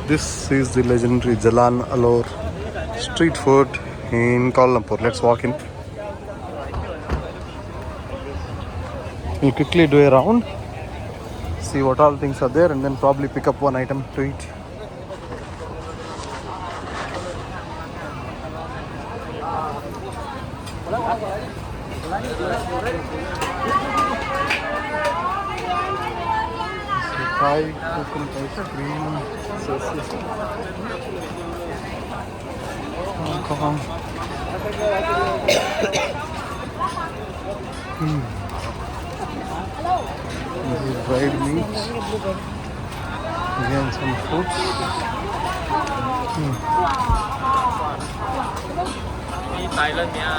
This is the legendary Jalan Alor street food in Kuala Lumpur. Let's walk in. We'll quickly do a round, see what all things are there, and then probably pick up one item to eat. Thai coconut ice cream, Hong Kong. This is dried meats. Again, some fruits. Thailand nha,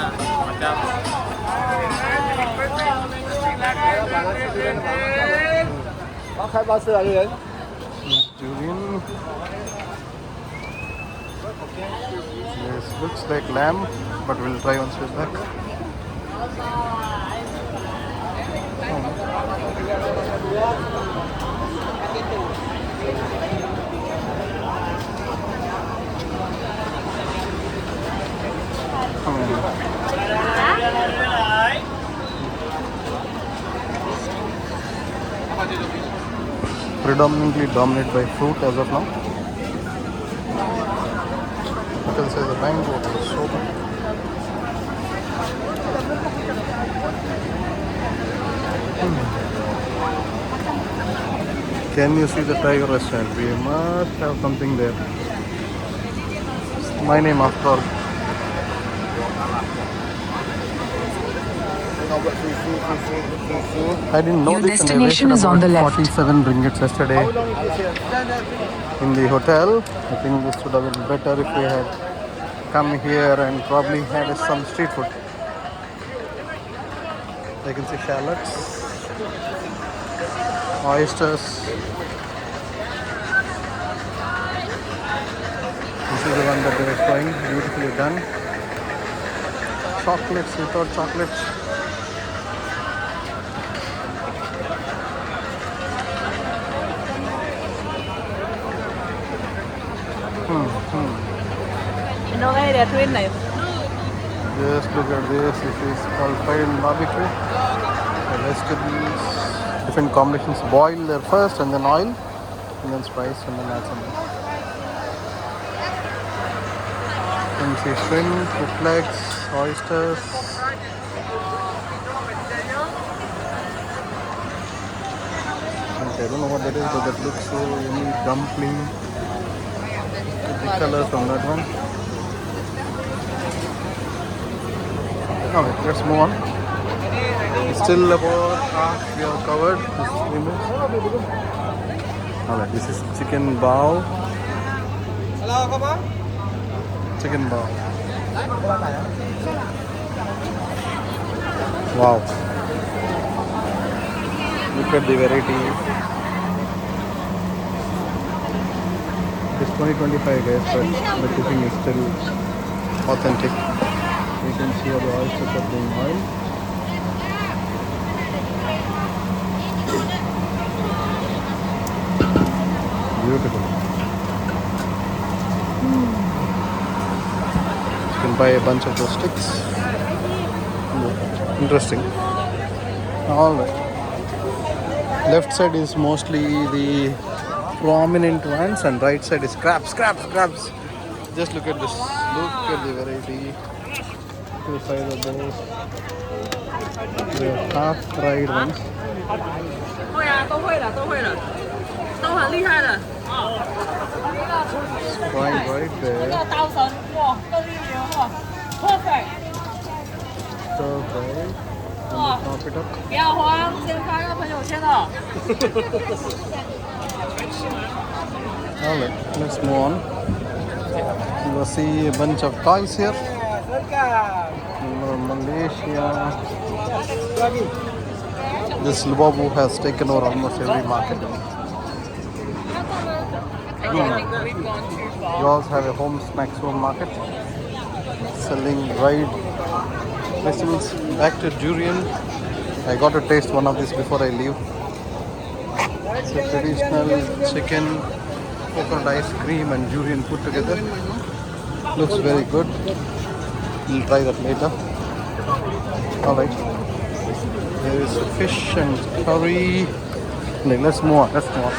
Durian. This looks like lamb, but we'll try once we're back. Predominantly dominated by fruit as of now. What else is a mango? Soba. Can you see the Tiger restaurant? We must have something there. It's my name after all. I didn't know Your this, destination and is I on the wasted left. 47 ringgits yesterday in the hotel. I think this would have been better if we had come here and probably had some street food. I can see shallots, oysters. This is the one that they were showing, beautifully done. Chocolates, without chocolates. Just look at this. This is called fried barbecue. The vegetables, different combinations. Boil there first, and then oil, and then spice, and then add some. You can see shrimp, hook legs, oysters. Okay, I don't know what that is, but that looks so yummy. Dumpling. The color from that one. Okay, let's move on. Still about half we have covered this image. Alright, this is chicken bao. Chicken bao. Wow. Look at the variety. It's 2025 guys, but the cooking is still authentic. You can see how the oysters are being oiled. Beautiful. You can buy a bunch of those sticks. Interesting. Alright. Left side is mostly the prominent ones, and right side is crabs. Just look at this. Look at the variety. Two sides of those. The half fried ones. Fried right there. Stir fried. And top it up. Alright, let's move on. You will see a bunch of toys here. Malaysia. This Lubabu has taken over almost every market. You also have a home snacks home market selling dried vegetables. Back to durian. I got to taste one of these before I leave. It's a traditional chicken coconut ice cream and durian put together. Looks very good. We'll try that later. Alright. There is fish and curry. Let's move on. Let's move on.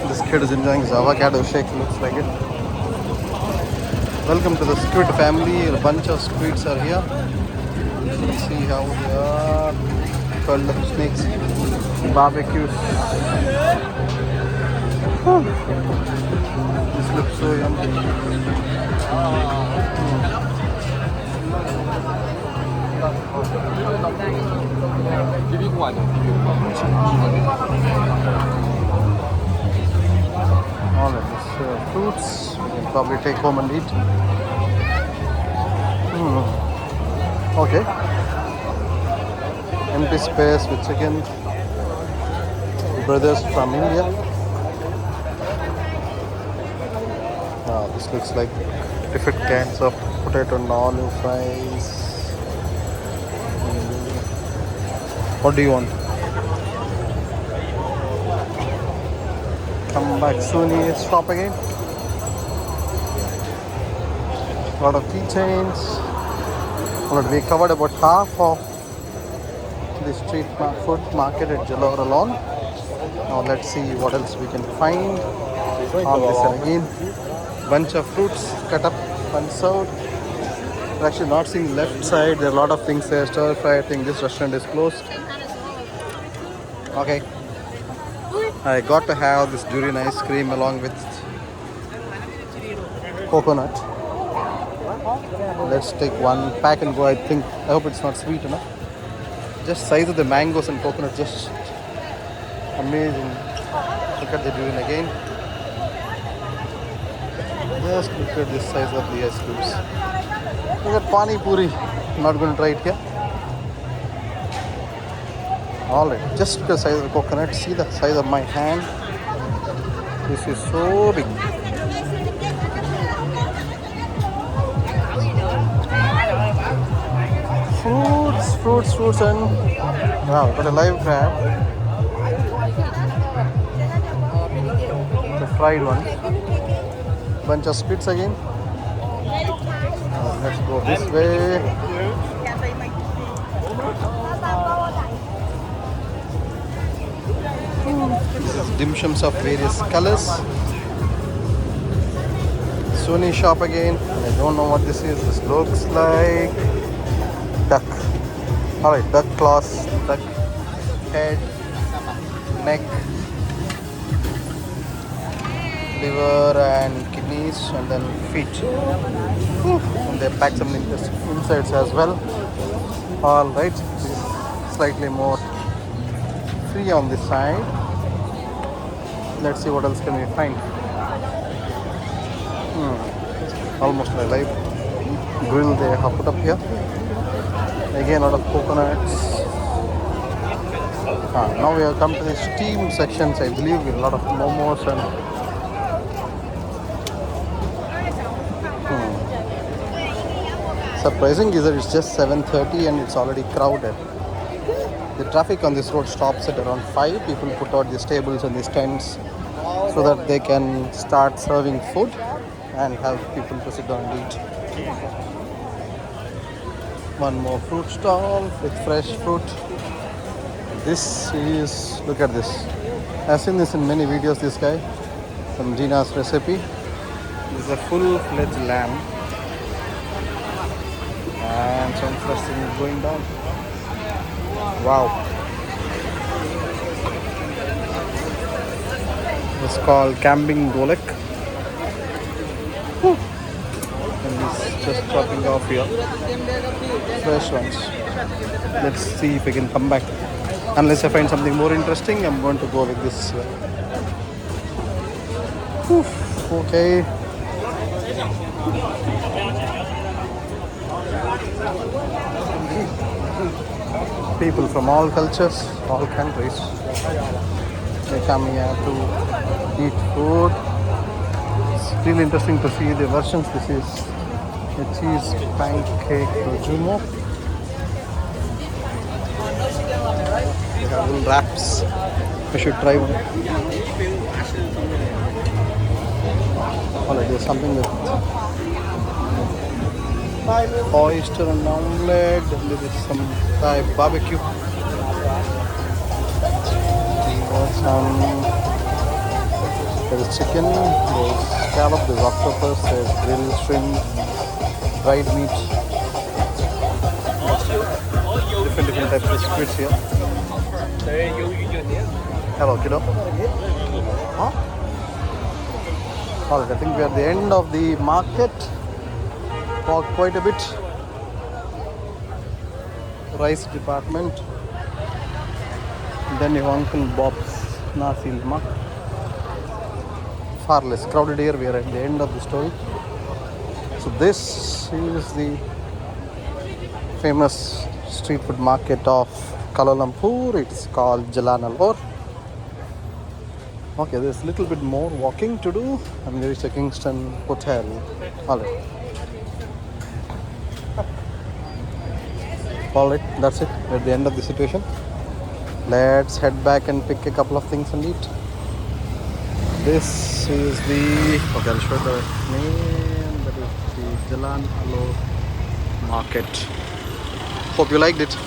This kid is enjoying his avocado shake. Looks like it. Welcome to the squid family. A bunch of squids are here. Let's see how they are. Curled up snakes. Barbecues. This looks so yummy. All of these fruits we can probably take home and eat. Okay. Empty space with chicken. Brothers from India. Now this looks like different kinds of potato and olive fries. What do you want? Come back soon, shop again. A lot of keychains. Alright, we covered about half of the street food market at Jalan Alor. Now let's see what else we can find on this side again. Bunch of fruits cut up and served. We're actually not seeing the left side. There are a lot of things there. Stir fry. I think this restaurant is closed. Okay. I got to have this durian ice cream along with coconut. Let's take one pack and go. I hope it's not sweet enough. Just size of the mangoes and coconut, just amazing. Look at the durian again. Just look at this size of the ice creams. Look at pani puri. I'm not going to try it here. Alright, just look at the size of the coconut. See the size of my hand. This is so big. Fruits and wow, got a live crab. The fried one. Bunch of squids again. Let's go this way. Dim sums of various colors. Sony shop again. I don't know what this is. This looks like duck. Alright, duck claws, duck head, neck, liver and kidneys, and then feet. And they pack some insides as well. Alright, slightly more free on this side. Let's see what else can we find. Almost a live grill they have put up here. Again, a lot of coconuts. Now we have come to the steam sections, I believe, with a lot of momos and surprising is that it's just 7:30 and it's already crowded. The traffic on this road stops at around 5. People put out these tables and these tents so that they can start serving food and have people to sit down and eat. One more fruit stall with fresh fruit. This is, look at this. I've seen this in many videos, this guy from Gina's recipe. This is a full-fledged lamb. And some fresh thing is going down. Wow. It's called Kambing Golek. And it's just chopping off here. Fresh ones. Let's see if I can come back. Unless I find something more interesting, I'm going to go with this. Okay. People from all cultures, all countries, they come here to eat food. It's really interesting to see the versions. This is a cheese pancake projumo. They have little wraps I should try one. Alright, there's something with oyster and omelette. And there is some Thai barbecue. There is chicken, there's scallop, there's octopus, there's grilled shrimp, dried meat, different types of squids here. Hello, kiddo. Huh? Alright, I think we are at the end of the market. Walked quite a bit. Rice department. Then your Uncle Bob's Nasi Lemak. Far less crowded here. We are at the end of the story. So this is the famous street food market of Kuala Lumpur. It's called Jalan Alor. Okay, there's a little bit more walking to do, and there is a Kingston Hotel. Alright. Alright, that's it. We're at the end of the situation. Let's head back and pick a couple of things and eat. This is the, okay, I'll show the name. That is the Jalan Alor Market. Hope you liked it.